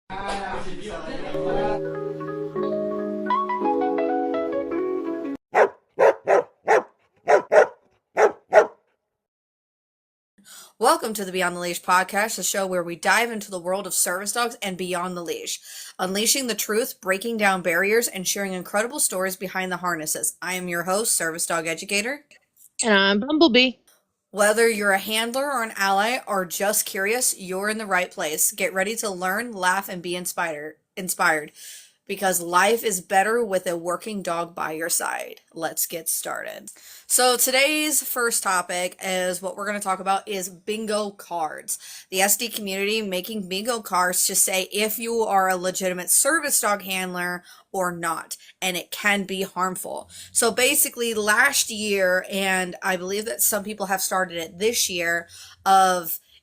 Welcome to the Beyond the Leash podcast, the show where we dive into the world of service dogs and beyond the leash, unleashing the truth, breaking down barriers, and sharing incredible stories behind the harnesses. I am your host, service dog educator. And I'm Bumblebee. Whether you're a handler or an ally or just curious, you're in the right place. Get ready to learn, laugh, and be inspired because life is better with a working dog by your side. Let's get started. So today's first topic is what we're going to talk about is bingo cards. The SD community making bingo cards to say if you are a legitimate service dog handler or not, and it can be harmful. So basically last year, and I believe that some people have started it this year,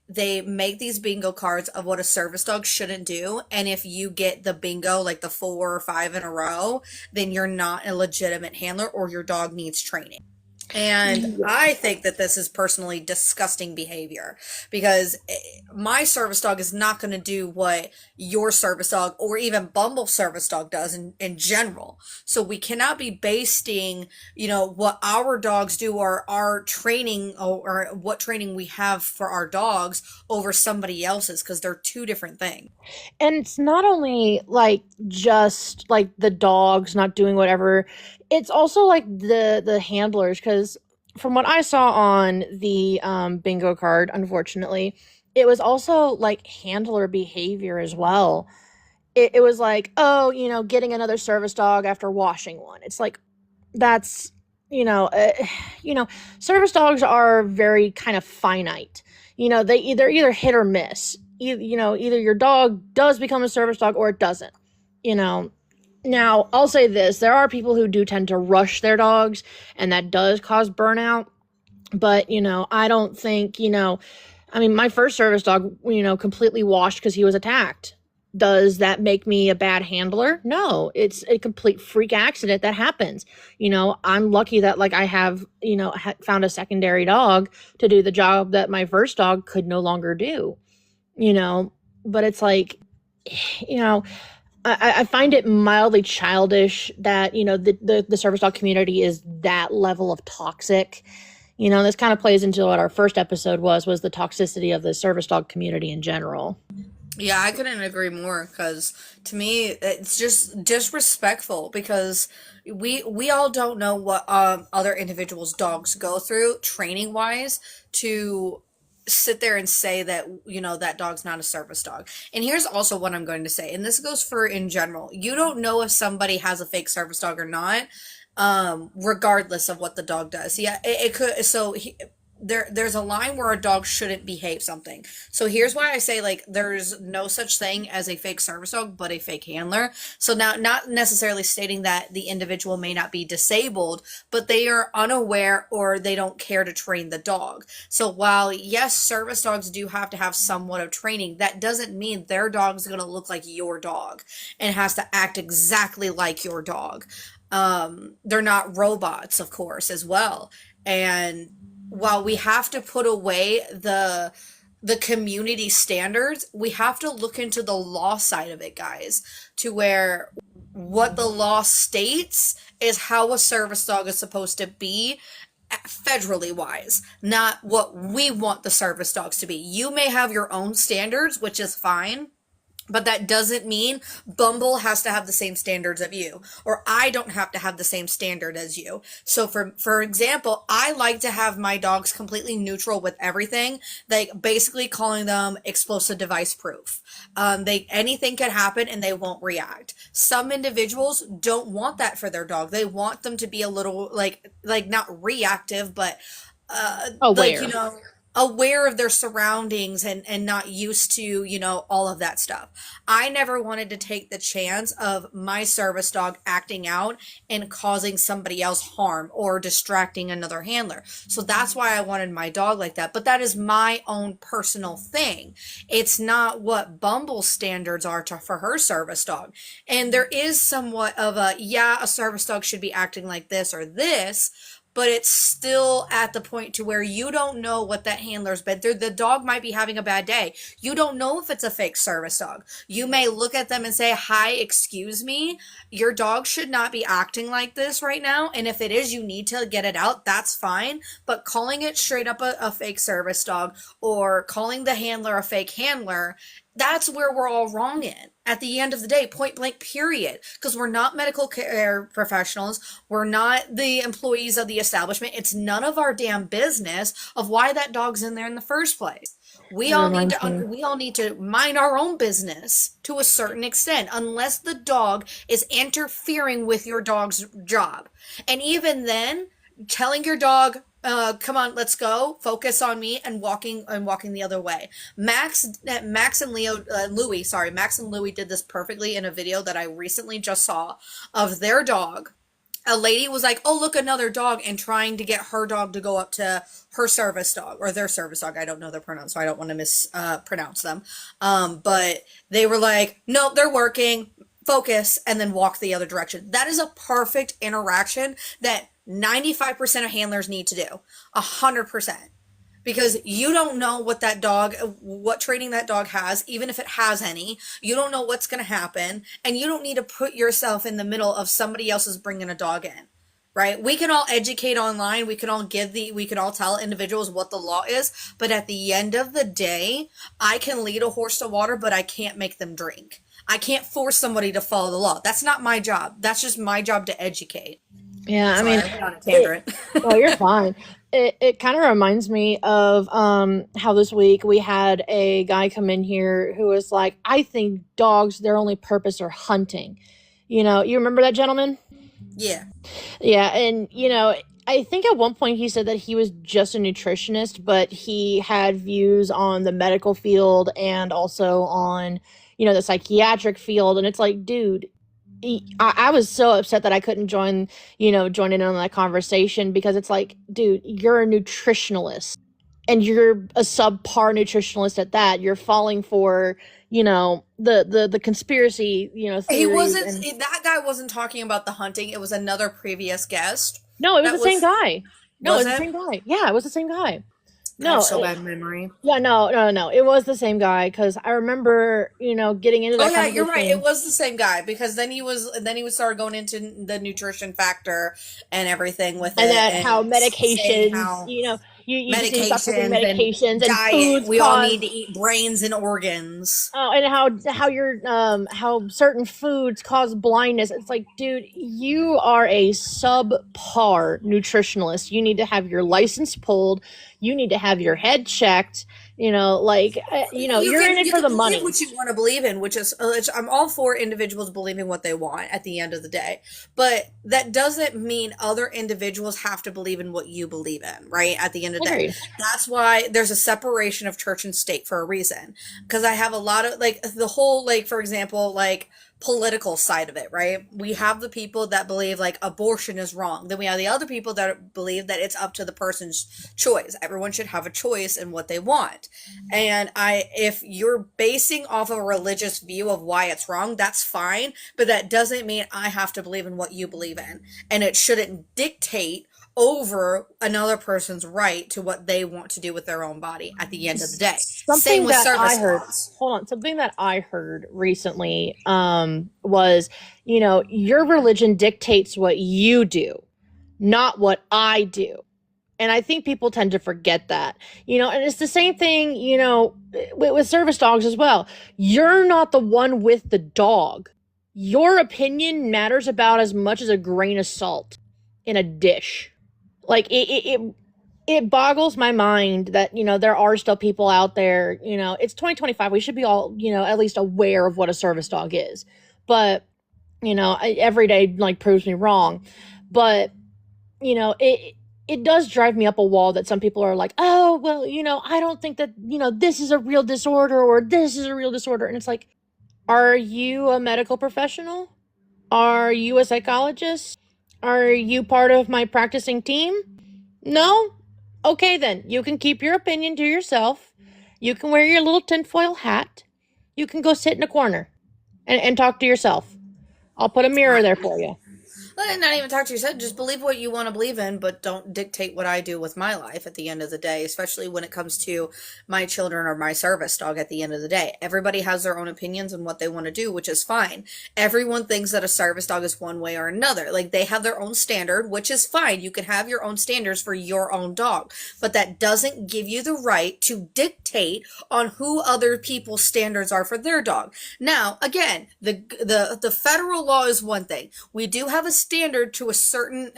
they make these bingo cards of what a service dog shouldn't do. And if you get the bingo, like the 4 or 5 in a row, then you're not a legitimate handler or your dog needs training. And I think that this is personally disgusting behavior because my service dog is not going to do what your service dog or even Bumble's service dog does in general. So we cannot be basing, what our dogs do or our training or what training we have for our dogs over somebody else's because they're two different things. And it's not only just the dogs not doing whatever, it's also the handlers, because from what I saw on the bingo card, unfortunately, it was also handler behavior as well. It was getting another service dog after washing one. It's that's service dogs are very kind of finite. They either hit or miss. Either your dog does become a service dog or it doesn't. Now, I'll say this. There are people who do tend to rush their dogs, and that does cause burnout. But, I don't think, my first service dog, completely washed because he was attacked. Does that make me a bad handler? No, it's a complete freak accident that happens. I'm lucky that I have, found a secondary dog to do the job that my first dog could no longer do, but it's I find it mildly childish that, the service dog community is that level of toxic. This kind of plays into what our first episode was the toxicity of the service dog community in general. Yeah, I couldn't agree more because to me, it's just disrespectful because we all don't know what other individuals' dogs go through training wise to sit there and say that, that dog's not a service dog. And here's also what I'm going to say, and this goes for in general. You don't know if somebody has a fake service dog or not, regardless of what the dog does. Yeah, it could. So there's a line where a dog shouldn't behave something. So here's why I say there's no such thing as a fake service dog, but a fake handler. So now, not necessarily stating that the individual may not be disabled, but they are unaware or they don't care to train the dog. So while yes, service dogs do have to have somewhat of training, that doesn't mean their dog's going to look like your dog and has to act exactly like your dog. They're not robots, of course, as well. And while we have to put away the community standards, we have to look into the law side of it, guys, to where what the law states is how a service dog is supposed to be federally wise, not what we want the service dogs to be. You may have your own standards, which is fine. But that doesn't mean Bumble has to have the same standards of you, or I don't have to have the same standard as you. So for example, I like to have my dogs completely neutral with everything, basically calling them explosive device proof. Anything could happen and they won't react. Some individuals don't want that for their dog. They want them to be a little not reactive, but aware. Aware of their surroundings and not used to, all of that stuff. I never wanted to take the chance of my service dog acting out and causing somebody else harm or distracting another handler. So that's why I wanted my dog like that. But that is my own personal thing. It's not what Bumble's standards are for her service dog. And there is somewhat of a service dog should be acting like this or this. but it's still at the point to where you don't know what that handler's been through. The dog might be having a bad day. You don't know if it's a fake service dog. You may look at them and say, "Hi, excuse me, your dog should not be acting like this right now. And if it is, you need to get it out. That's fine." But calling it straight up a fake service dog, or calling the handler a fake handler, that's where we're all wrong in. At the end of the day, point blank, period. Because we're not medical care professionals. We're not the employees of the establishment. It's none of our damn business of why that dog's in there in the first place. We all need to mind our own business to a certain extent, unless the dog is interfering with your dog's job. And even then, telling your dog, come on, let's go, focus on me, and walking the other way. Max and Louie did this perfectly in a video that I recently just saw of their dog. A lady was like, "Oh, look, another dog," and trying to get her dog to go up to her service dog, or their service dog. I don't know their pronouns, so I don't want to mispronounce them. But they were like, "Nope, they're working. Focus," and then walk the other direction. That is a perfect interaction that 95% of handlers need to do. 100%. Because you don't know what training that dog has, even if it has any. You don't know what's going to happen, and you don't need to put yourself in the middle of somebody else's bringing a dog in, right? We can all educate online. We can all tell individuals what the law is, but at the end of the day, I can lead a horse to water, but I can't make them drink. I can't force somebody to follow the law. That's not my job. That's just my job to educate. Yeah, Sorry, I went on a tangent. You're fine. It kind of reminds me of how this week we had a guy come in here who was like, "I think dogs, their only purpose are hunting." You remember that gentleman? Yeah. Yeah, and I think at one point he said that he was just a nutritionist, but he had views on the medical field and also on, the psychiatric field. And it's like, dude, I was so upset that I couldn't join in on that conversation, because it's like, dude, you're a nutritionalist and you're a subpar nutritionalist at that. You're falling for, the conspiracy, theories. That guy wasn't talking about the hunting. It was another previous guest. No, it was the same guy. No, it was the it? same guy. Yeah, it was the same guy. I No, have so bad memory. yeah, no. It was the same guy, because I remember, getting into that. Oh yeah, you're right. It was the same guy, because then he started going into the nutrition factor and everything with and it, that and how medications, how you just need to stop taking medications medications, and diet. foods We cause, all need to eat brains and organs. oh, and how certain foods cause blindness. It's like, dude, you are a subpar nutritionalist. You need to have your license pulled. You need to have your head checked. You're in it for the money. What you want to believe in, which I'm all for individuals believing what they want at the end of the day, but that doesn't mean other individuals have to believe in what you believe in, right? At the end of the day, that's why there's a separation of church and state for a reason. Because I have a lot of the whole, for example, political side of it, right? We have the people that believe abortion is wrong. Then we have the other people that believe that it's up to the person's choice. Everyone should have a choice in what they want. And if you're basing off of a religious view of why it's wrong, that's fine. But that doesn't mean I have to believe in what you believe in. And it shouldn't dictate over another person's right to what they want to do with their own body at the end of the day. Same with service laws. Hold on. Something that I heard recently was, your religion dictates what you do, not what I do. And I think people tend to forget that, and it's the same thing, with service dogs as well. You're not the one with the dog. Your opinion matters about as much as a grain of salt in a dish. It boggles my mind that, there are still people out there, it's 2025. We should be all, at least aware of what a service dog is. But, every day, proves me wrong. But, it does drive me up a wall that some people are like, "Oh, well, I don't think that, this is a real disorder, or this is a real disorder." And it's like, are you a medical professional? Are you a psychologist? Are you part of my practicing team? No? Okay, then. You can keep your opinion to yourself. You can wear your little tinfoil hat. You can go sit in a corner and talk to yourself. I'll put a mirror there for you. not even talk to your son. Just believe what you want to believe in, but don't dictate what I do with my life at the end of the day, especially when it comes to my children or my service dog at the end of the day. Everybody has their own opinions on what they want to do, which is fine. Everyone thinks that a service dog is one way or another. Like, they have their own standard, which is fine. You can have your own standards for your own dog, but that doesn't give you the right to dictate on who other people's standards are for their dog. Now, again, the federal law is one thing. We do have a standard to a certain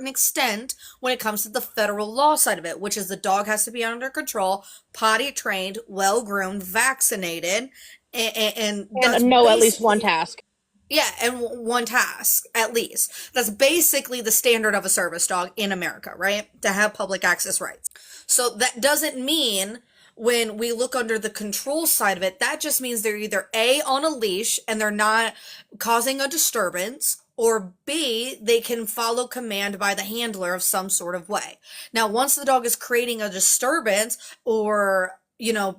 extent when it comes to the federal law side of it, which is the dog has to be under control, potty trained, well groomed, vaccinated, and that's know at least one task. yeah, and one task at least. That's basically the standard of a service dog in America, right? To have public access rights. So that doesn't mean when we look under the control side of it, that just means they're either A, on a leash and they're not causing a disturbance, or B, they can follow command by the handler of some sort of way. Now, once the dog is creating a disturbance or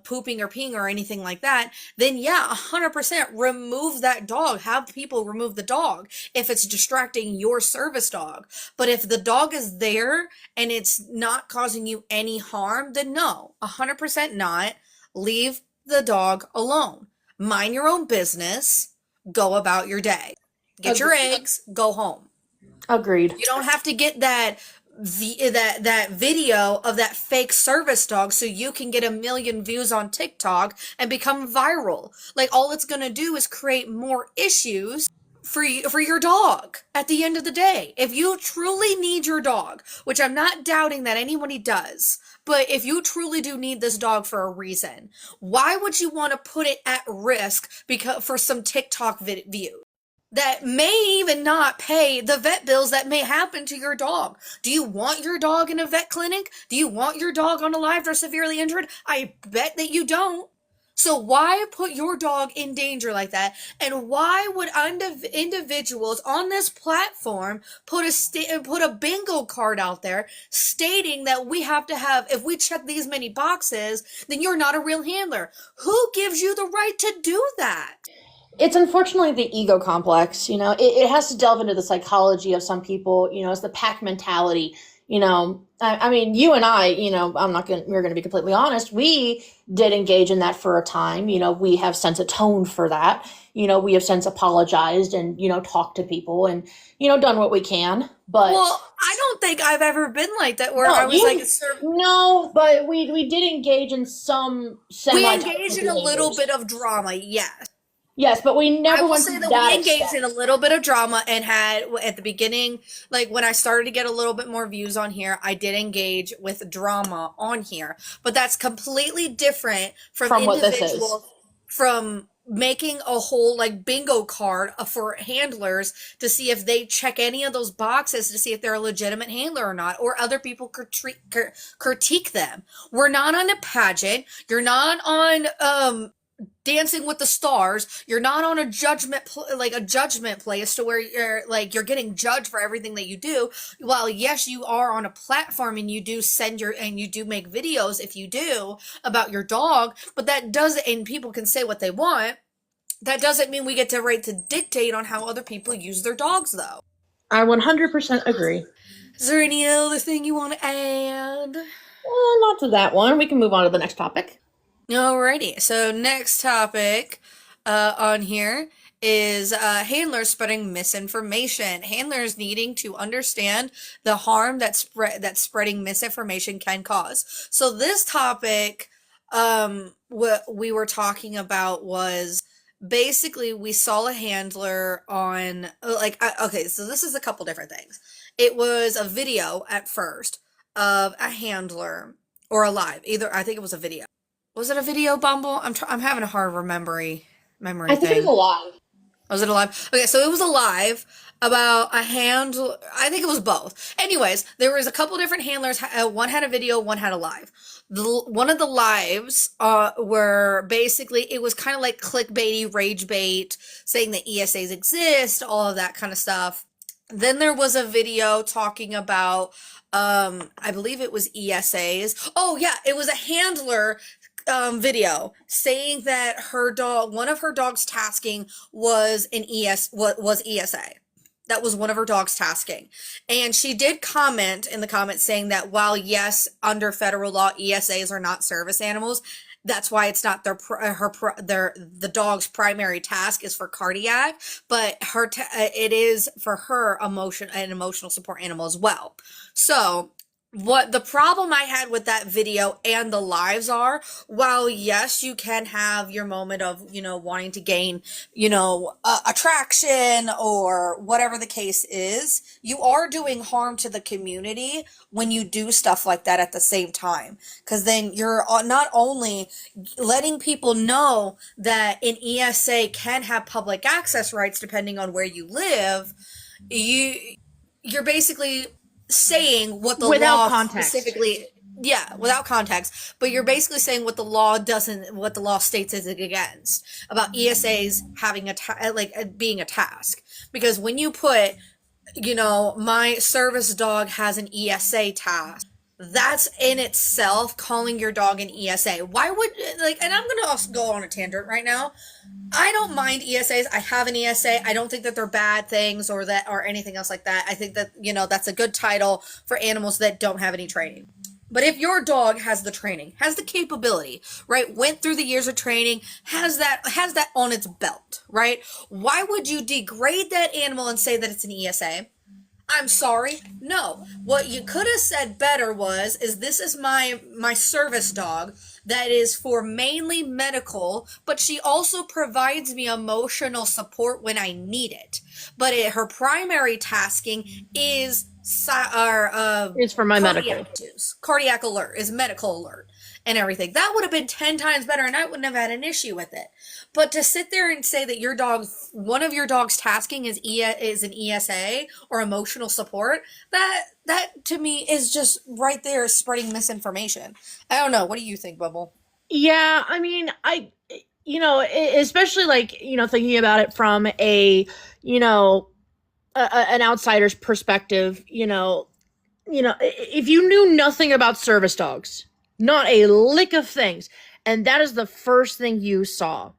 pooping or peeing or anything like that, then yeah, 100% remove that dog. Have people remove the dog if it's distracting your service dog. But if the dog is there and it's not causing you any harm, then no, 100% not. Leave the dog alone. Mind your own business. Go about your day. Get your eggs, go home. Agreed. You don't have to get that video of that fake service dog so you can get 1 million views on TikTok and become viral. Like, all it's gonna do is create more issues for your dog at the end of the day. If you truly need your dog, which I'm not doubting that anybody does, but if you truly do need this dog for a reason, why would you want to put it at risk for some TikTok views that may even not pay the vet bills that may happen to your dog? Do you want your dog in a vet clinic? Do you want your dog unalived or severely injured? I bet that you don't. So why put your dog in danger like that? And why would individuals on this platform put a bingo card out there stating that we have to have, if we check these many boxes, then you're not a real handler? Who gives you the right to do that? It's unfortunately the ego complex. It has to delve into the psychology of some people. It's the pack mentality. I mean, you and I, we're going to be completely honest. We did engage in that for a time. We have since atoned for that. We have since apologized and, talked to people and, done what we can. But well, I don't think I've ever been like that where I was no, but we did engage in some we engaged in a little bit of drama, yes. Yes, but we never went to that we engaged in a little bit of drama and had, at the beginning, like when I started to get a little bit more views on here, I did engage with drama on here. But that's completely different from what this is. From making a whole bingo card for handlers to see if they check any of those boxes to see if they're a legitimate handler or not, or other people critique them. We're not on a pageant. You're not on Dancing with the Stars. You're not on a judgment place to where you're getting judged for everything that you do. While yes, you are on a platform and you do make videos if you do about your dog, but that doesn't, and people can say what they want. That doesn't mean we get the right to dictate on how other people use their dogs, though. I 100% agree. Is there any other thing you want to add? Well, not to that one. We can move on to the next topic. Alrighty, so next topic on here is handlers spreading misinformation. Handlers needing to understand the harm that spreading misinformation can cause. So this topic, what we were talking about was basically we saw a handler on okay, so this is a couple different things. It was a video at first of a handler or a live. Either I think it was a video. Was it a video, Bumble? I'm having a hard memory I think it was a live. Was it a live? Okay, so it was a live about a handler. I think it was both. Anyways, there was a couple different handlers. One had a video, one had a live. One of the lives were basically, it was kind of like clickbaity, rage bait, saying that ESAs exist, all of that kind of stuff. Then there was a video talking about, I believe it was ESAs. Oh yeah, it was a handler video saying that one of her dog's tasking was ESA. that was one of her dogs tasking. And she did comment in the comments saying that while yes, under federal law, ESAs are not service animals, that's why it's not the dog's primary task is for cardiac, but it is for her an emotional support animal as well. So what the problem I had with that video and the lives are, while yes, you can have your moment of, wanting to gain, attraction or whatever the case is, you are doing harm to the community when you do stuff like that at the same time. Because then you're not only letting people know that an ESA can have public access rights depending on where you live, you're basically saying what the Without law context. specifically, yeah, without context, but you're basically saying what the law states is against about ESAs having being a task. Because when you put, my service dog has an ESA task, that's in itself calling your dog an ESA. Why would, and I'm gonna also go on a tangent right now. I don't mind ESAs. I have an ESA. I don't think that they're bad things or anything else like that. I think that, that's a good title for animals that don't have any training. But if your dog has the training, has the capability, right, went through the years of training, has that on its belt, right? Why would you degrade that animal and say that it's an ESA? I'm sorry. No. What you could have said better is this is my service dog that is for mainly medical, but she also provides me emotional support when I need it. But her primary tasking is for my medical. Cardiac alert, is medical alert and everything. That would have been 10 times better and I wouldn't have had an issue with it. But to sit there and say that one of your dog's tasking is an ESA or emotional support, that to me is just right there spreading misinformation. I don't know. What do you think, Bubble? Yeah, I mean, especially thinking about it from an outsider's perspective, if you knew nothing about service dogs, not a lick of things, and that is the first thing you saw,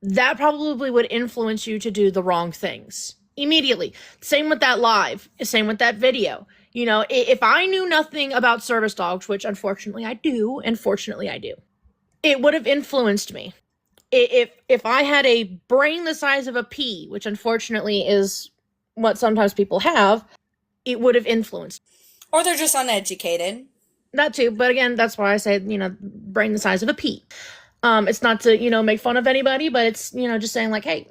that probably would influence you to do the wrong things immediately. Same with that live, same with that video. If I knew nothing about service dogs, which unfortunately I do, it would have influenced me. If I had a brain the size of a pea, which unfortunately is what sometimes people have, it would have influenced. Or they're just uneducated. That too, but again, that's why I say, brain the size of a pea. It's not to, make fun of anybody, but it's, just saying like, hey,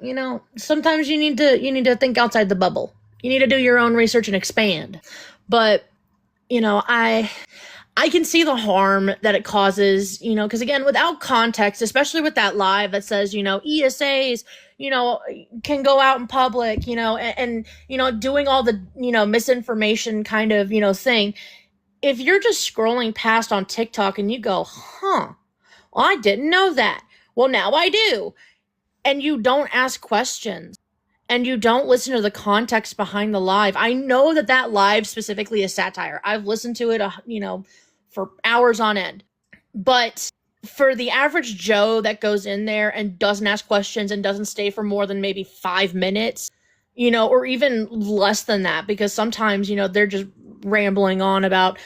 sometimes you need to think outside the bubble. You need to do your own research and expand. But, I can see the harm that it causes, because again, without context, especially with that live that says, ESAs, can go out in public, and doing all the, misinformation kind of, thing. If you're just scrolling past on TikTok and you go, well, I didn't know that. Well, now I do. And you don't ask questions and you don't listen to the context behind the live. I know that live specifically is satire. I've listened to it, for hours on end. But for the average Joe that goes in there and doesn't ask questions and doesn't stay for more than maybe 5 minutes, or even less than that, because sometimes, they're just rambling on about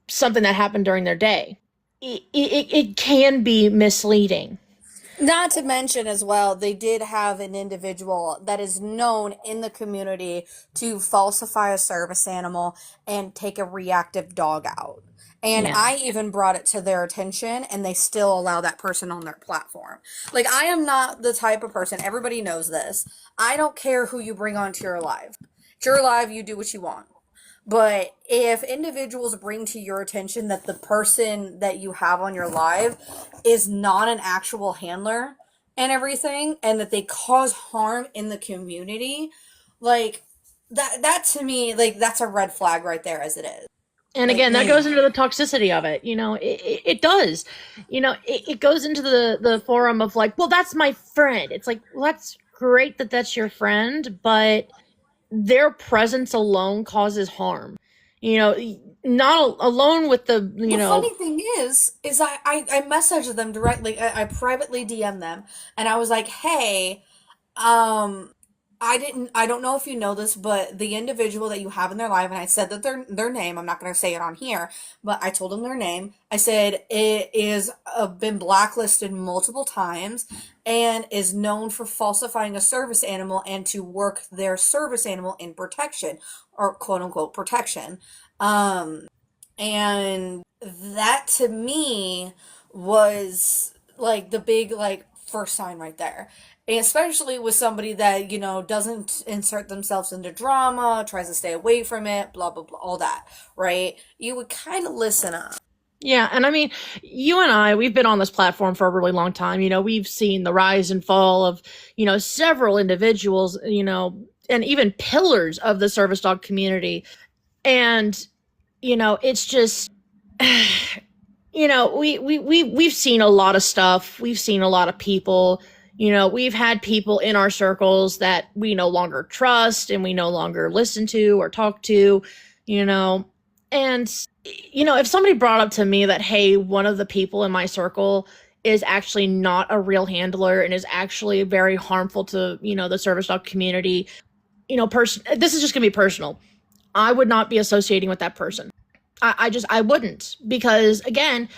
something that happened during their day. It can be misleading. Not to mention as well, they did have an individual that is known in the community to falsify a service animal and take a reactive dog out. And yeah. I even brought it to their attention and they still allow that person on their platform. I am not the type of person, everybody knows this. I don't care who you bring onto your live. It's your live, you do what you want. But if individuals bring to your attention that the person that you have on your live is not an actual handler and everything, and that they cause harm in the community, that to me, that's a red flag right there as it is. And again, that goes into the toxicity of it. It does. It goes into the forum of well, that's my friend. It's well, that's great that that's your friend, but their presence alone causes harm. Not alone with the funny thing is I messaged them directly. I privately DM them and I was like, hey, I don't know if you know this, but the individual that you have in their life, and I said that their name, I'm not going to say it on here, but I told them their name. I said it is been blacklisted multiple times and is known for falsifying a service animal and to work their service animal in protection, or quote unquote protection. Um, and that to me was like the big like first sign right there. And especially with somebody that, doesn't insert themselves into drama, tries to stay away from it, blah blah blah, all that, right? You would kind of listen up. Yeah, and I mean, you and I, we've been on this platform for a really long time. We've seen the rise and fall of, several individuals, and even pillars of the service dog community. And, it's just, we've seen a lot of stuff. We've seen a lot of people. We've had people in our circles that we no longer trust and we no longer listen to or talk to, and if somebody brought up to me that, hey, one of the people in my circle is actually not a real handler and is actually very harmful to, the service dog community, this is just gonna be personal. I would not be associating with that person. I wouldn't, because again,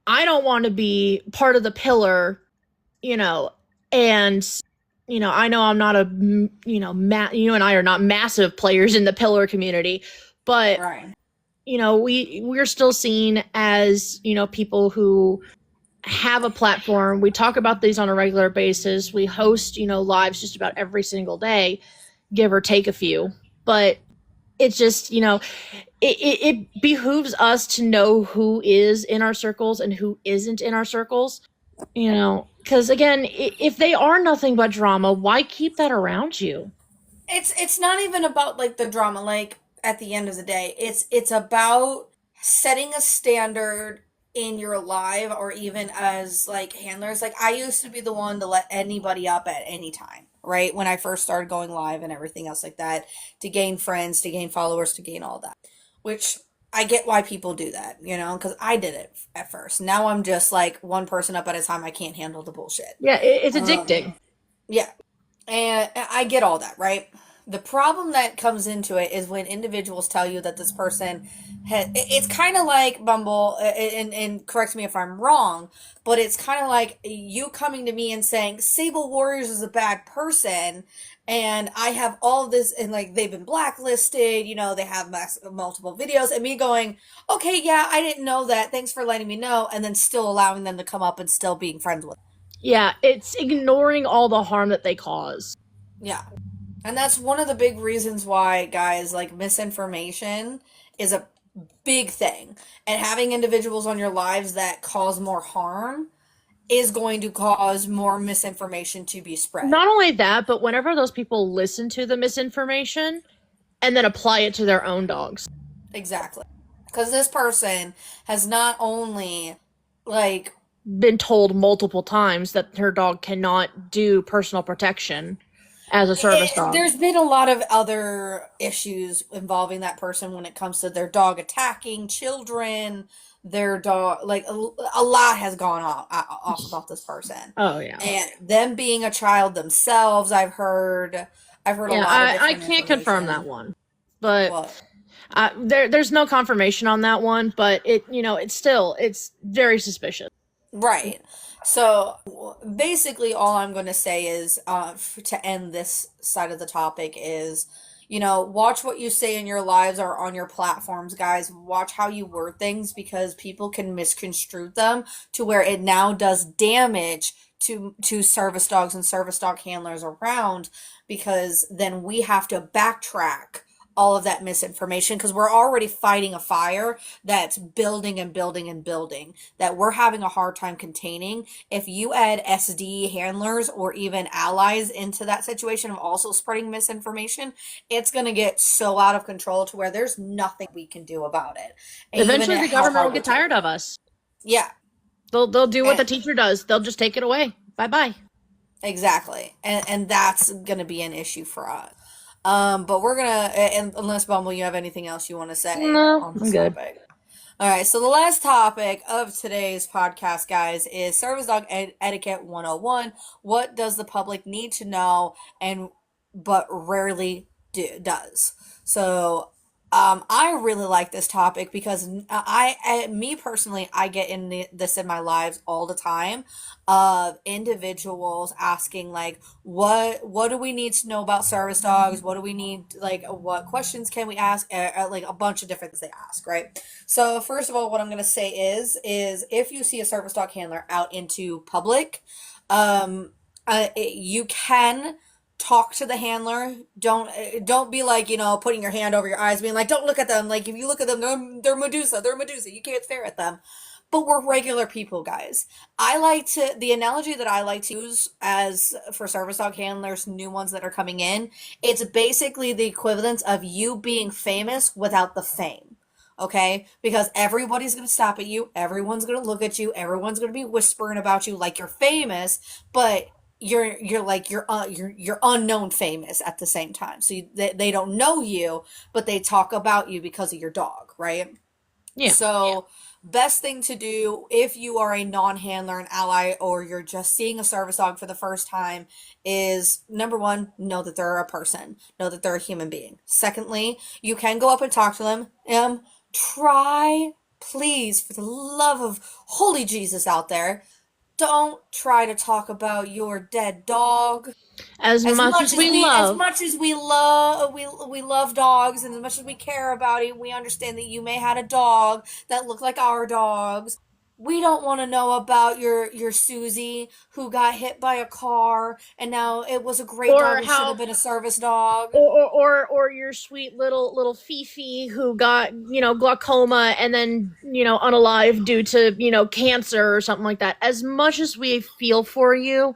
I don't want to be part of the pillar, and I know I'm not you and I are not massive players in the pillar community, but Right. We're still seen as, people who have a platform. We talk about these on a regular basis. We host, lives just about every single day, give or take a few. But it's just, it behooves us to know who is in our circles and who isn't in our circles, because again, if they are nothing but drama, why keep that around you? It's not even about like the drama, like at the end of the day. It's about setting a standard in your life, or even as like handlers. Like I used to be the one to let anybody up at any time, right? When I first started going live and everything else like that, to gain friends, to gain followers, to gain all that. Which I get why people do that, because I did it at first. Now I'm just like one person up at a time. I can't handle the bullshit. Yeah, it's Um, addicting. yeah, and I get all that, right? The problem that comes into it is when individuals tell you that this person it's kind of like Bumble, and correct me if I'm wrong, but it's kind of like you coming to me and saying Sable Warriors is a bad person, and I have all this, and like they've been blacklisted, they have multiple videos, and me going, okay, yeah, I didn't know that. Thanks for letting me know, and then still allowing them to come up and still being friends with them. Yeah, it's ignoring all the harm that they cause. Yeah. And that's one of the big reasons why, guys, like misinformation is a big thing. And having individuals on your lives that cause more harm is going to cause more misinformation to be spread. Not only that, but whenever those people listen to the misinformation and then apply it to their own dogs. Exactly. Because this person has not only, like, Been told multiple times that her dog cannot do personal protection as a service dog. there's been a lot of other issues involving that person when it comes to their dog attacking children, their dog, like a lot has gone off about this person, Oh yeah. and them being a child themselves. I've heard a Yeah, lot of I different can't confirm that information. one. But What? there's no confirmation on that one, but it's very suspicious. Right. So basically, all I'm going to say is, to end this side of the topic is, watch what you say in your lives or on your platforms, guys. Watch how you word things, because people can misconstrue them to where it now does damage to service dogs and service dog handlers around, because then we have to backtrack all of that misinformation, because we're already fighting a fire that's building and building and building, that we're having a hard time containing. If you add SD handlers or even allies into that situation of also spreading misinformation, it's going to get so out of control to where there's nothing we can do about it. And even Eventually, at the how government will hard we get try. tired of us. Yeah, They'll do what and, the teacher does. They'll just take it away. Bye bye. exactly. And that's going to be an issue for us. But we're gonna, and unless Bumble, you have anything else you want to say No, on I'm this good. topic? All right, so the last topic of today's podcast, guys, is Service Dog Etiquette 101. What does the public need to know, and but rarely does. So I really like this topic because me personally, I get in this in my lives all the time of individuals asking like, what do we need to know about service dogs? What do we need, like, what questions can we ask? Like a bunch of different things they ask, right? So first of all, what I'm gonna say is if you see a service dog handler out into public, um, you can talk to the handler. Don't be like, putting your hand over your eyes being like, don't look at them. Like, if you look at them, they're Medusa, you can't stare at them. But we're regular people, guys. The analogy that I like to use as for service dog handlers, new ones that are coming in, it's basically the equivalent of you being famous without the fame. Okay? Because everybody's going to stop at you, everyone's going to look at you, everyone's going to be whispering about you like you're famous, but you're unknown famous at the same time. So they don't know you, but they talk about you because of your dog, right? Yeah. So best thing to do if you are a non-handler, an ally, or you're just seeing a service dog for the first time is, number one, know that they're a person, know that they're a human being. Secondly, you can go up and talk to them. Try, please, for the love of holy Jesus out there, don't try to talk about your dead dog. As As much much as as we as love, much as we love dogs, and as much as we care about it, we understand that you may had a dog that looked like our dogs. We don't want to know about your Susie who got hit by a car and now it was a great dog or and should how have been a service dog. or your sweet little Fifi who got glaucoma and then unalive due to cancer or something like that. As much as we feel for you,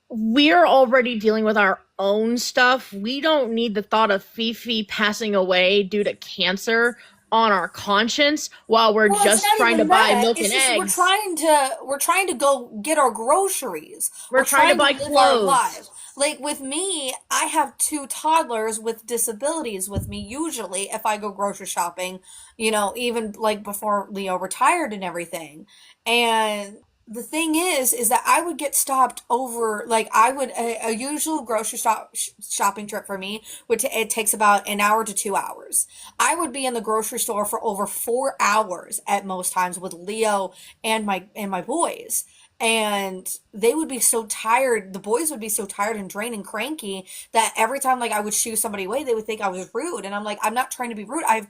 we're already dealing with our own stuff. We don't need the thought of Fifi passing away due to cancer on our conscience while we're Well, it's just not trying to even buy that. milk It's and just eggs. we're trying to go get our groceries. We're We're trying to trying to buy live our lives. clothes. Like with me, I have two toddlers with disabilities with me usually if I go grocery shopping, even like before Leo retired and everything. And the thing is that I would get stopped over, like a usual grocery shopping trip for me it takes about an hour to 2 hours. I would be in the grocery store for over 4 hours at most times with Leo and my boys. And they would be so tired, the boys would be so tired and drained and cranky that every time like I would shoo somebody away, they would think I was rude. And I'm like, I'm not trying to be rude. I have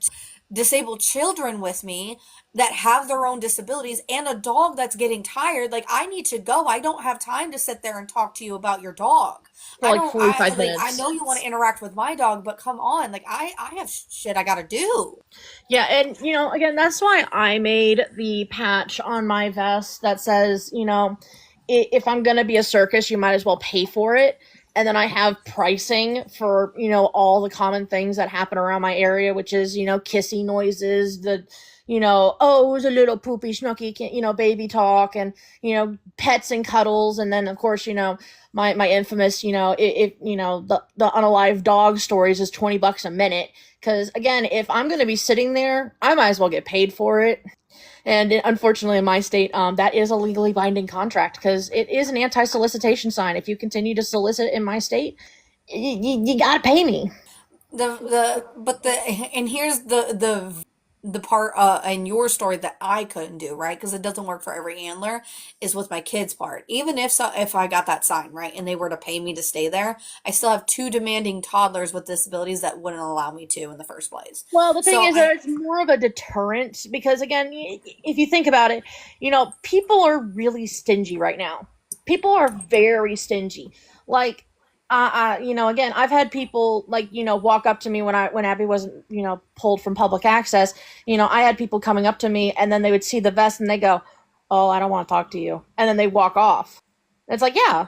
disabled children with me that have their own disabilities and a dog that's getting tired. Like, I need to go. I don't have time to sit there and talk to you about your dog. For like 45 I minutes. know you want to interact with my dog, but come on. Like, I have shit I gotta do. Yeah, and again, that's why I made the patch on my vest that says, if I'm gonna be a circus, you might as well pay for it. And then I have pricing for, all the common things that happen around my area, which is, kissy noises, oh, it was a little poopy schnucky, baby talk, and, pets and cuddles. And then, of course, my infamous, if the unalive dog stories is $20 a minute. Because again, if I'm going to be sitting there, I might as well get paid for it. And unfortunately, in my state, that is a legally binding contract because it is an anti-solicitation sign. If you continue to solicit in my state, you gotta pay me. And here's the part in your story that I couldn't do, right? Because it doesn't work for every handler, is with my kids part. Even if I got that sign, right, and they were to pay me to stay there, I still have two demanding toddlers with disabilities that wouldn't allow me to in the first place. Well, the thing So is I that it's more of a deterrent because, again, if you think about it, people are really stingy right now. People are very stingy. Like, again, I've had people like walk up to me when Abby wasn't pulled from public access. I had people coming up to me and then they would see the vest and they go, "Oh, I don't want to talk to you," and then they walk off. It's like, yeah,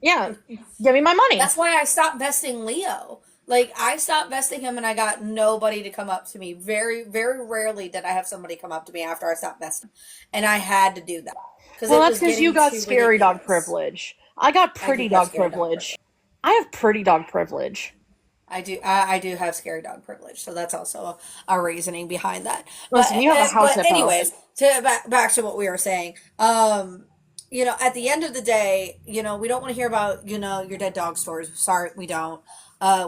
yeah, give me my money. That's why I stopped vesting Leo. Like, I stopped vesting him and I got nobody to come up to me. Very, very rarely did I have somebody come up to me after I stopped vesting. And I had to do that because Well, it that's was because you getting got too scary dog ridiculous. privilege. I got I do pretty have dog scary dog privilege. privilege. I have pretty dog privilege. I do have scary dog privilege, so that's also a reasoning behind that. But Listen, you have a house but hippo. anyways, to back to what we were saying. At the end of the day, we don't want to hear about your dead dog stories. Sorry, we don't.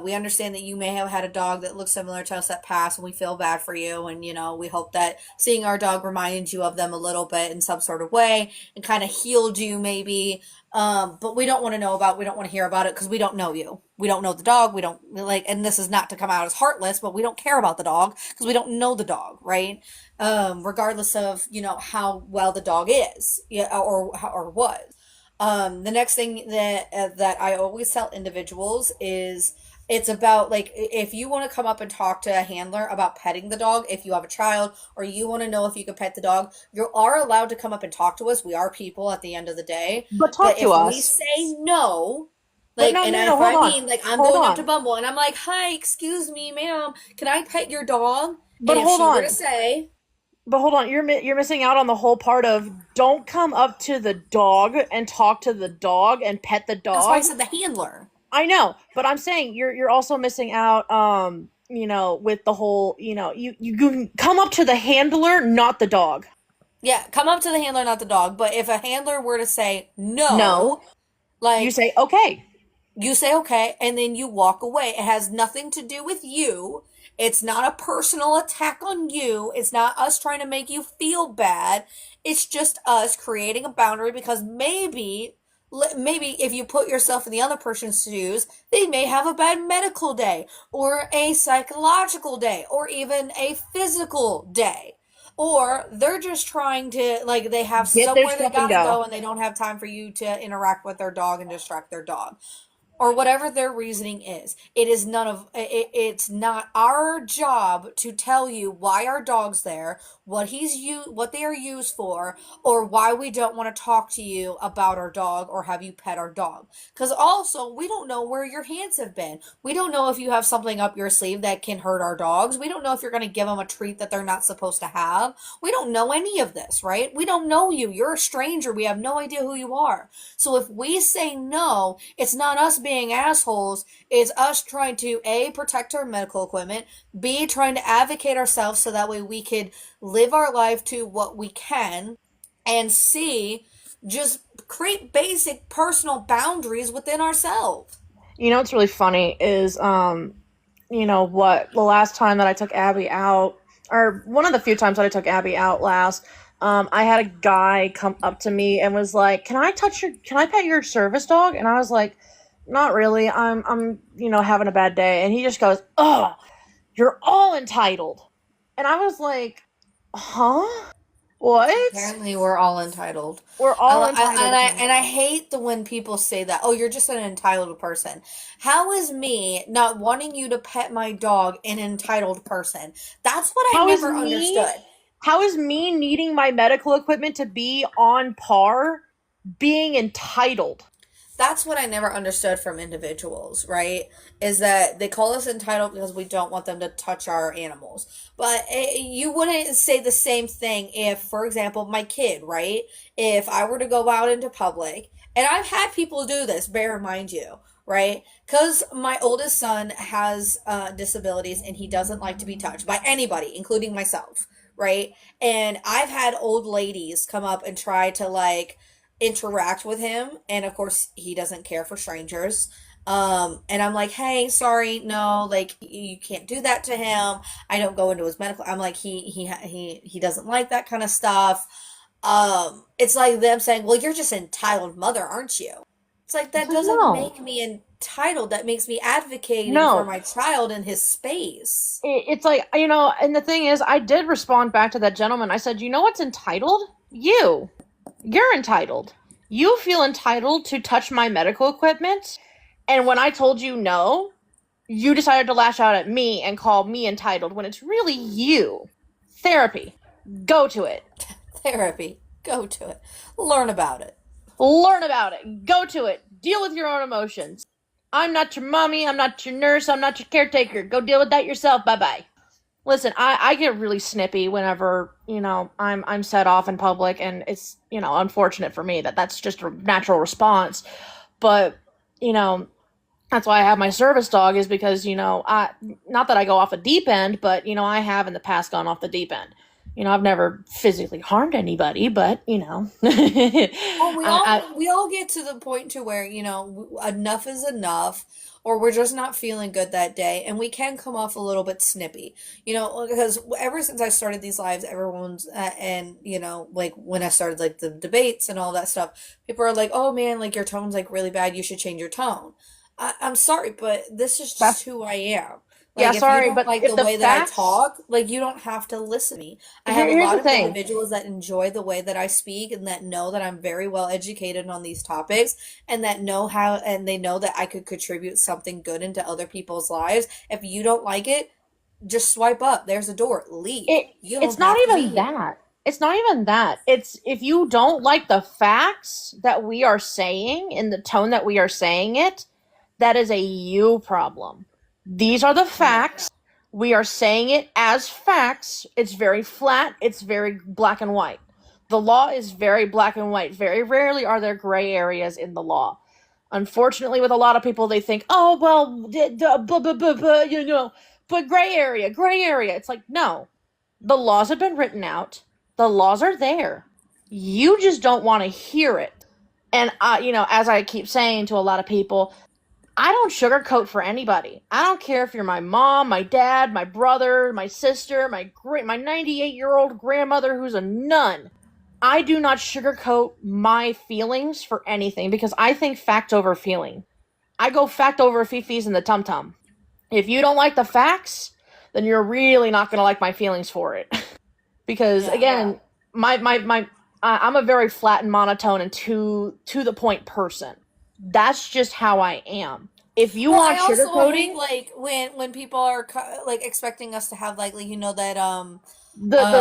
We understand that you may have had a dog that looks similar to us that passed, and we feel bad for you. And, we hope that seeing our dog reminds you of them a little bit in some sort of way and kind of healed you, maybe. But we don't want to hear about it because we don't know you. We don't know the dog. We don't like, and this is not to come out as heartless, but we don't care about the dog because we don't know the dog, right? Regardless of, how well the dog is, yeah, or was. The next thing that I always tell individuals is it's about like if you want to come up and talk to a handler about petting the dog, if you have a child or you want to know if you can pet the dog, you are allowed to come up and talk to us. We are people at the end of the day. But talk But to if we us. say no, But like, no, and no, no, if hold I on. mean, like, I'm Hold going up to on. Bumble and I'm like, hi, excuse me, ma'am, can I pet your dog? But And if hold she were to on. say, But hold on, you're missing out on the whole part of don't come up to the dog and talk to the dog and pet the that's why I dog. said the handler. I know, but I'm saying you're also missing out with the whole, you can come up to the handler, not the dog. Yeah, come up to the handler, not the dog. But if a handler were to say no, No, you like, say okay. you say okay, and then you walk away. It has nothing to do with you. It's not a personal attack on you. It's not us trying to make you feel bad. It's just us creating a boundary because maybe if you put yourself in the other person's shoes, they may have a bad medical day or a psychological day or even a physical day. Or they're just trying to, like, they have Get their somewhere they stuff and gotta go. go and they don't have time for you to interact with their dog and distract their dog or whatever their reasoning is. It's not our job to tell you why our dog's there, what they are used for, or why we don't want to talk to you about our dog or have you pet our dog. Because also, we don't know where your hands have been. We don't know if you have something up your sleeve that can hurt our dogs. We don't know if you're going to give them a treat that they're not supposed to have. We don't know any of this, right? We don't know you. You're a stranger. We have no idea who you are. So if we say no, it's not us being assholes. It's us trying to A, protect our medical equipment, B, trying to advocate ourselves so that way we could live our life to what we can, and C, just create basic personal boundaries within ourselves. You know what's really funny is what the last time that I took Abby out, or one of the few times that I took Abby out last, I had a guy come up to me and was like, can I pet your service dog? And I was like, not really. I'm having a bad day. And he just goes, oh, you're all entitled. And I was like, huh? What? Apparently, we're all entitled. We're I, all I entitled and I apparently. hate the when people say that. Oh, you're just an entitled person. How is me not wanting you to pet my dog an entitled person? That's what I How is never me understood. how is me needing my medical equipment to be on par being entitled? That's what I never understood from individuals, right? Is that they call us entitled because we don't want them to touch our animals. But you wouldn't say the same thing if, for example, my kid, right? If I were to go out into public, and I've had people do this, bear in mind you, right? Because my oldest son has disabilities and he doesn't like to be touched by anybody, including myself, right? And I've had old ladies come up and try to like interact with him, and of course he doesn't care for strangers. And I'm like, hey, sorry, no, like you can't do that to him. I don't go into his medical. I'm like, he doesn't like that kind of stuff. It's like them saying, well, you're just entitled mother, aren't you? It's like It's that like, doesn't no. make me entitled. That makes me advocating for No. my child in his space. It's like, and the thing is, I did respond back to that gentleman. I said, you know what's entitled? You. You're entitled. You feel entitled to touch my medical equipment. And when I told you no, you decided to lash out at me and call me entitled when it's really you. Therapy. Go to it. Therapy, go to it, learn about it. Learn about it. Go to it. Deal with your own emotions. I'm not your mommy. I'm not your nurse. I'm not your caretaker. Go deal with that yourself. Bye bye. Listen, I get really snippy whenever I'm set off in public, and it's unfortunate for me that that's just a natural response. But you know that's why I have my service dog, is because I not that I go off the deep end, but I have in the past gone off the deep end. I've never physically harmed anybody, but Well, I we all get to the point to where, enough is enough, or we're just not feeling good that day, and we can come off a little bit snippy. Because ever since I started these lives, everyone's and like when I started like the debates and all that stuff, people are like, "Oh man, like your tone's like really bad. You should change your tone." I'm sorry, but this is just that's who I am. yeah, Like, if you sorry, don't but like if the the way that I facts talk, like, you don't have to listen to me. I have a here's the lot of thing. individuals that enjoy the way that I speak and that know that I'm very well educated on these topics and that know how, and they know that I could contribute something good into other people's lives. If you don't like it, just swipe up. There's a door. Leave. it You it's don't not have to be even here. that. It's not even that. It's if you don't like the facts that we are saying in the tone that we are saying it, that is a you problem. These are the Yeah. facts. We are saying it as facts. It's very flat, it's very black and white. The law is very black and white. Very rarely are there gray areas in the law. Unfortunately, with a lot of people, they think, oh, well, but gray area, gray area. It's like, no, the laws have been written out. The laws are there. You just don't want to hear it. And as I keep saying to a lot of people, I don't sugarcoat for anybody. I don't care if you're my mom, my dad, my brother, my sister, my 98-year-old grandmother who's a nun. I do not sugarcoat my feelings for anything because I think fact over feeling. I go fact over fifis in the tum tum. If you don't like the facts, then you're really not going to like my feelings for it. Because Yeah. again, my I'm a very flat and monotone and to the point person. That's just how I am. If you Well, I want also hate sugarcoating, like when people are like expecting us to have like that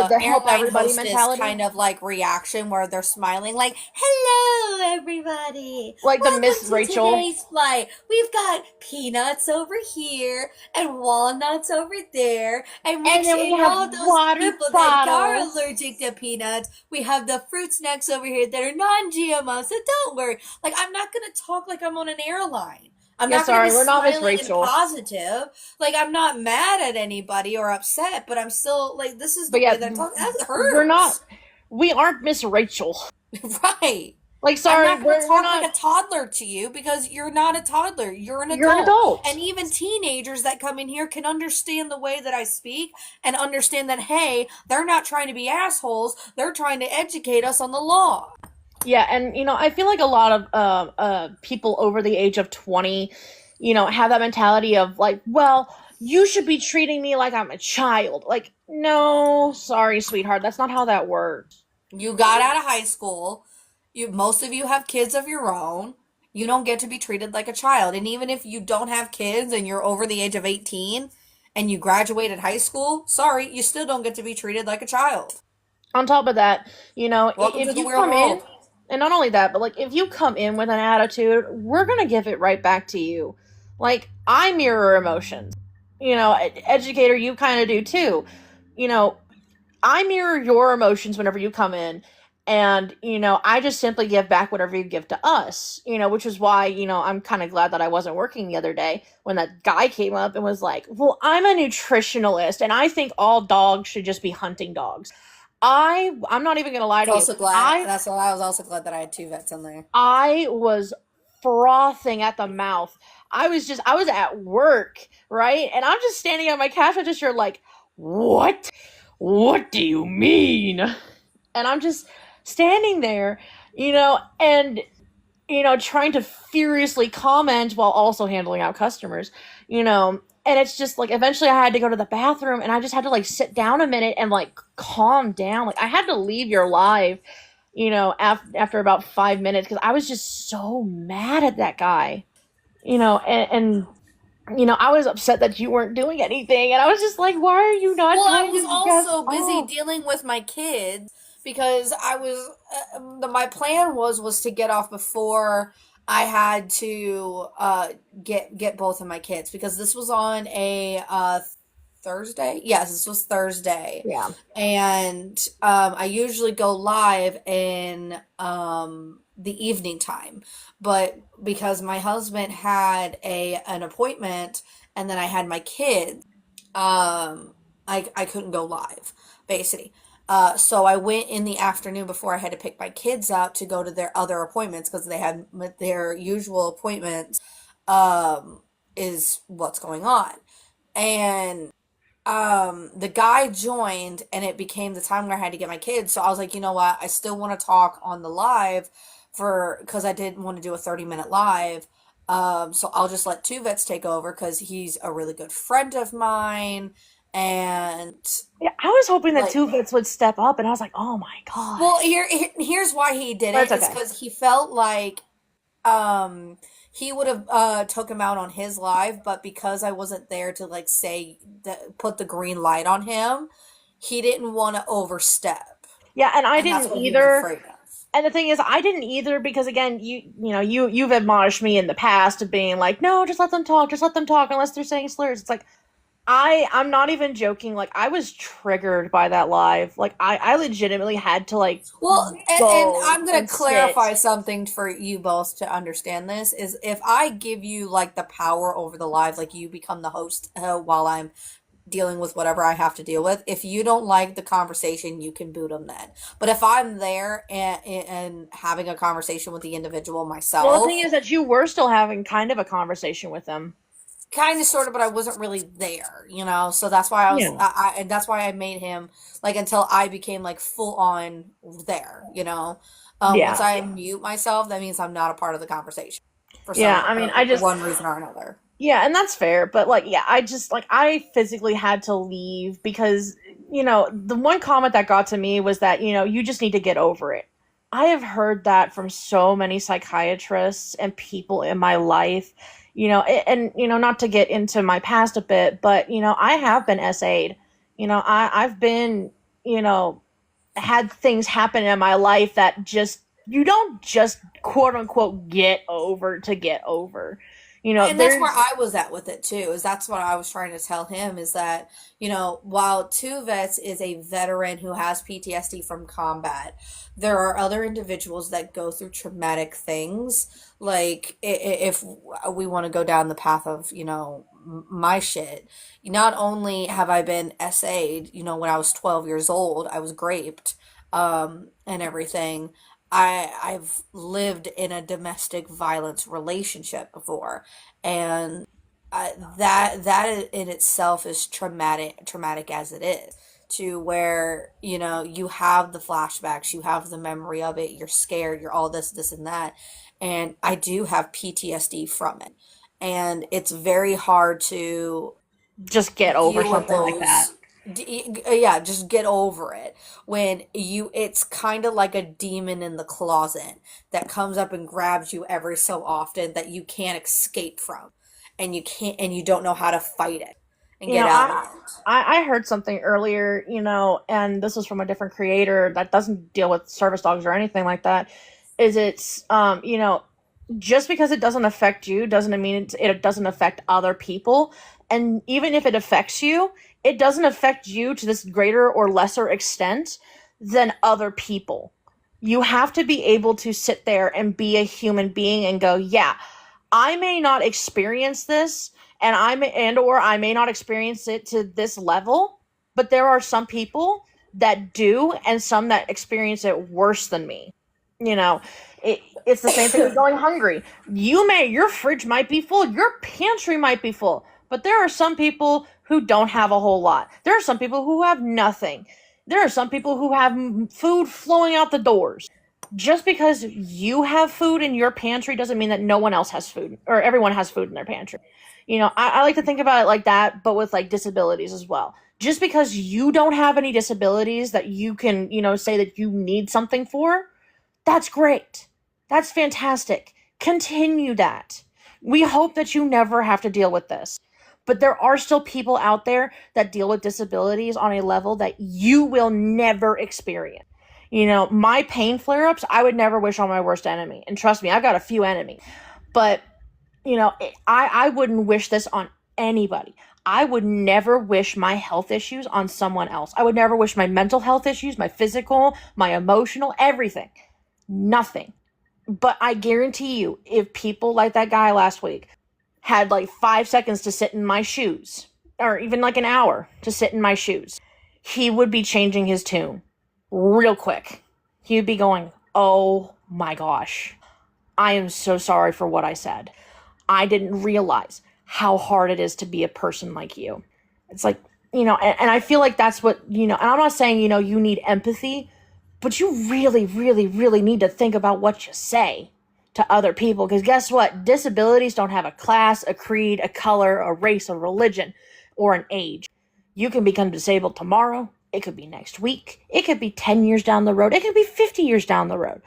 the help airline everybody hostess mentality, kind of like reaction where they're smiling like, "Hello everybody. like the Miss Welcome to Rachel, today's flight. We've got peanuts over here and walnuts over there and make and then sure we and have all those water people that are bottles. allergic to peanuts, we have the fruit snacks over here that are non-GMO, so don't worry." Like, I'm not going to talk like I'm on an airline. I'm Yeah, not going to be sorry, we're not Miss smiling and Rachel. positive. Like, I'm not mad at anybody or upset, but I'm still like, this is the But way yeah, that I talk. That we're not. hurts. We aren't Miss Rachel. Right. Like, I'm sorry, not going to we're talk like not. a toddler to you because you're not a toddler. You're an You're an adult. And adult. even teenagers that come in here can understand the way that I speak and understand that, hey, they're not trying to be assholes. They're trying to educate us on the law. Yeah, and I feel like a lot of people over the age of 20, have that mentality of like, well, you should be treating me like I'm a child. Like, no, sorry, sweetheart, that's not how that works. You got out of high school. Most of you have kids of your own. You don't get to be treated like a child. And even if you don't have kids and you're over the age of 18 and you graduated high school, sorry, you still don't get to be treated like a child. On top of that, Welcome to if the you real come in, world. and not only that, but like if you come in with an attitude, we're gonna give it right back to you. Like, I mirror emotions. Educator, you kind of do too. You know, I mirror your emotions whenever you come in, and I just simply give back whatever you give to us. Which is why I'm kind of glad that I wasn't working the other day when that guy came up and was like, "Well, I'm a nutritionalist, and I think all dogs should just be hunting dogs." I'm not even gonna lie to you. That's why I was also glad that I had two vets in there. I was frothing at the mouth. I was at work, right? And I'm just standing at my cash register like, what? What do you mean? And I'm just standing there, and trying to furiously comment while also handling out customers, and it's just like eventually I had to go to the bathroom and I just had to like sit down a minute and like calm down. Like, I had to leave your live, after about 5 minutes because I was just so mad at that guy, and I was upset that you weren't doing anything, and I was just like, why are you not Well, I doing was this guest also busy off? dealing with my kids because I was my plan was to get off before I had to get both of my kids because this was on a Thursday. Yes, this was Thursday, Yeah. and I usually go live in the evening time, but because my husband had a an appointment and then I had my kids, um I couldn't go live basically. So I went in the afternoon before I had to pick my kids up to go to their other appointments because they had their usual appointments, um, is what's going on. And the guy joined and it became the time where I had to get my kids. So I was like, you know what? I still want to talk on the live because I didn't want to do a 30-minute live. So I'll just let Two Vets take over because he's a really good friend of mine. And Yeah, I was hoping that like, Two Bits would step up, and I was like, oh my god. well, here's why he did But it. it's It's okay. because he felt like um he would have took him out on his live, but because I wasn't there to like say that put the green light on him, he didn't want to overstep. Yeah, and I And that's didn't what he was either. afraid of. And the thing is, I didn't either because again, you've admonished me in the past of being like, no, just let them talk unless they're saying slurs. It's like I'm not even joking. Like I was triggered by that live. Like I legitimately had to like Well, and go I'm gonna and sit. clarify something for you both to understand this is if I give you like the power over the live, like you become the host while I'm dealing with whatever I have to deal with. If you don't like the conversation, you can boot them then. But if I'm there and having a conversation with the individual Well, the thing myself, is that you were still having kind of a conversation with them. kind of sort of, but I wasn't really there, you know. So that's why I was, Yeah. and that's why I made him like until I became like full on there, you know. Once Yeah. I mute myself, that means I'm not a part of the conversation for Yeah. some I mean, I just one reason or another. yeah, and that's fair, but like yeah, I just like I physically had to leave because the one comment that got to me was that, you just need to get over it. I have heard that from so many psychiatrists and people in my life, and not to get into my past a bit, but I have been SA'd. I've been, you know, had things happen in my life that just you don't just quote unquote get over to get over. And that's where There's I was at with it too. Is that's what I was trying to tell him is that, while Two Vets is a veteran who has PTSD from combat, there are other individuals that go through traumatic things. Like if we want to go down the path of, my shit, not only have I been SA'd, when I was 12 years old, I was raped, and everything. I've lived in a domestic violence relationship before, and that in itself is traumatic as it is, to where you have the flashbacks, you have the memory of it, you're scared, you're all this and that, and I do have PTSD from it, and it's very hard to just get over deal with something like that. those. Yeah, just get over it. When it's kind of like a demon in the closet that comes up and grabs you every so often that you can't escape from, and you don't know how to fight it and You get know, out of I it. I heard something earlier, and this was from a different creator that doesn't deal with service dogs or anything like that. Is it's just because it doesn't affect you doesn't mean it doesn't affect other people. And even if it affects you, it doesn't affect you to this greater or lesser extent than other people. You have to be able to sit there and be a human being and go, yeah, I may not experience this or I may not experience it to this level, but there are some people that do and some that experience it worse than me. You know, it's the same thing with going hungry. Your fridge might be full, your pantry might be full, but there are some people who don't have a whole lot. There are some people who have nothing. There are some people who have food flowing out the doors. Just because you have food in your pantry doesn't mean that no one else has food or everyone has food in their pantry. I like to think about it like that, but with like disabilities as well. Just because you don't have any disabilities that you can, say that you need something for, that's great. That's fantastic. Continue that. We hope that you never have to deal with this. But there are still people out there that deal with disabilities on a level that you will never experience. My pain flare ups, I would never wish on my worst enemy. And trust me, I've got a few enemies. But, I wouldn't wish this on anybody. I would never wish my health issues on someone else. I would never wish my mental health issues, my physical, my emotional, everything. Nothing. But I guarantee you, if people like that guy last week had like 5 seconds to sit in my shoes, or even like an hour to sit in my shoes, he would be changing his tune. real quick, he'd be going, oh my gosh, I am so sorry for what I said. I didn't realize how hard it is to be a person like you. It's like, and I feel like that's what, and I'm not saying, you need empathy, but you really, really, really need to think about what you say to other people. Because guess what? Disabilities don't have a class, a creed, a color, a race, a religion, or an age. You can become disabled tomorrow. It could be next week. It could be 10 years down the road. It could be 50 years down the road.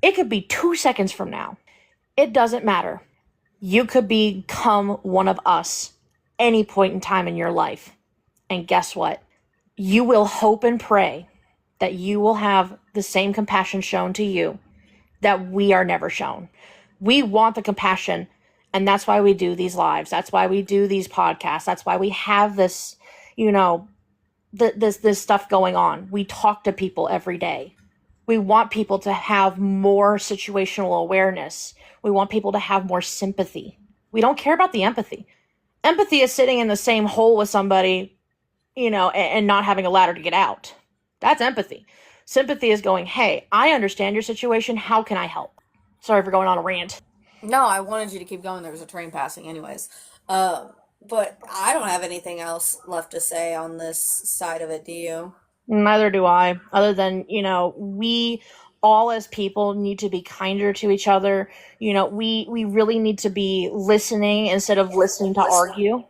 It could be 2 seconds from now. It doesn't matter. You could become one of us any point in time in your life. And guess what? You will hope and pray that you will have the same compassion shown to you that we are never shown. We want the compassion, and that's why we do these lives. That's why we do these podcasts. That's why we have this, this stuff going on. We talk to people every day. We want people to have more situational awareness. We want people to have more sympathy. We don't care about the empathy. Empathy is sitting in the same hole with somebody, and not having a ladder to get out. That's empathy. Sympathy is going, hey, I understand your situation. How can I help? Sorry for going on a rant. No, I wanted you to keep going. There was a train passing anyways. But I don't have anything else left to say on this side of it, do you? Neither do I. Other than, we all as people need to be kinder to each other. We really need to be listening instead of listening to argue.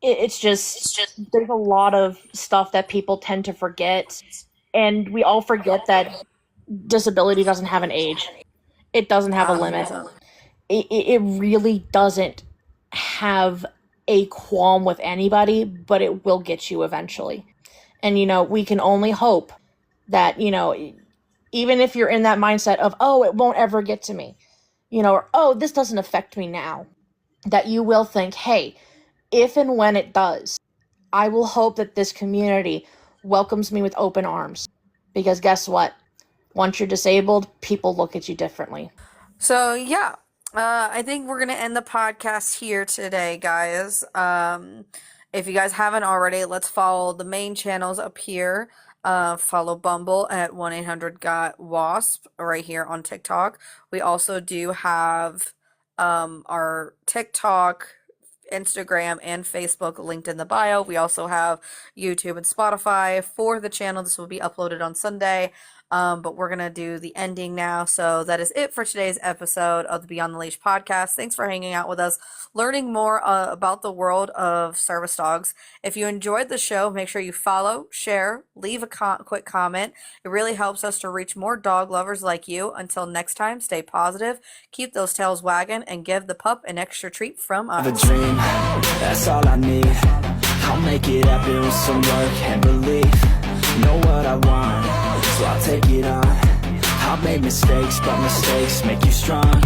It's just, there's a lot of stuff that people tend to forget. And we all forget that disability doesn't have an age. It doesn't have a limit. It really doesn't have a qualm with anybody, but it will get you eventually. And, we can only hope that, even if you're in that mindset of, oh, it won't ever get to me, or, oh, this doesn't affect me now, that you will think, hey, if and when it does, I will hope that this community welcomes me with open arms. Because guess what? Once you're disabled, people look at you differently. So, yeah. I think we're going to end the podcast here today, guys. If you guys haven't already, let's follow the main channels up here. Follow Bumble at 1-800-GOT-WASP right here on TikTok. We also do have our TikTok, Instagram, and Facebook linked in the bio. We also have YouTube and Spotify for the channel. This will be uploaded on Sunday. But we're going to do the ending now. So that is it for today's episode of the Beyond the Leash podcast. Thanks for hanging out with us, learning more about the world of service dogs. If you enjoyed the show, make sure you follow, share, leave a quick comment. It really helps us to reach more dog lovers like you. Until next time, stay positive, keep those tails wagging, and give the pup an extra treat from us. I have a dream, that's all I need. I'll make it happen with some work and belief. Know what I want, so I'll take it on. I've made mistakes, but mistakes make you strong.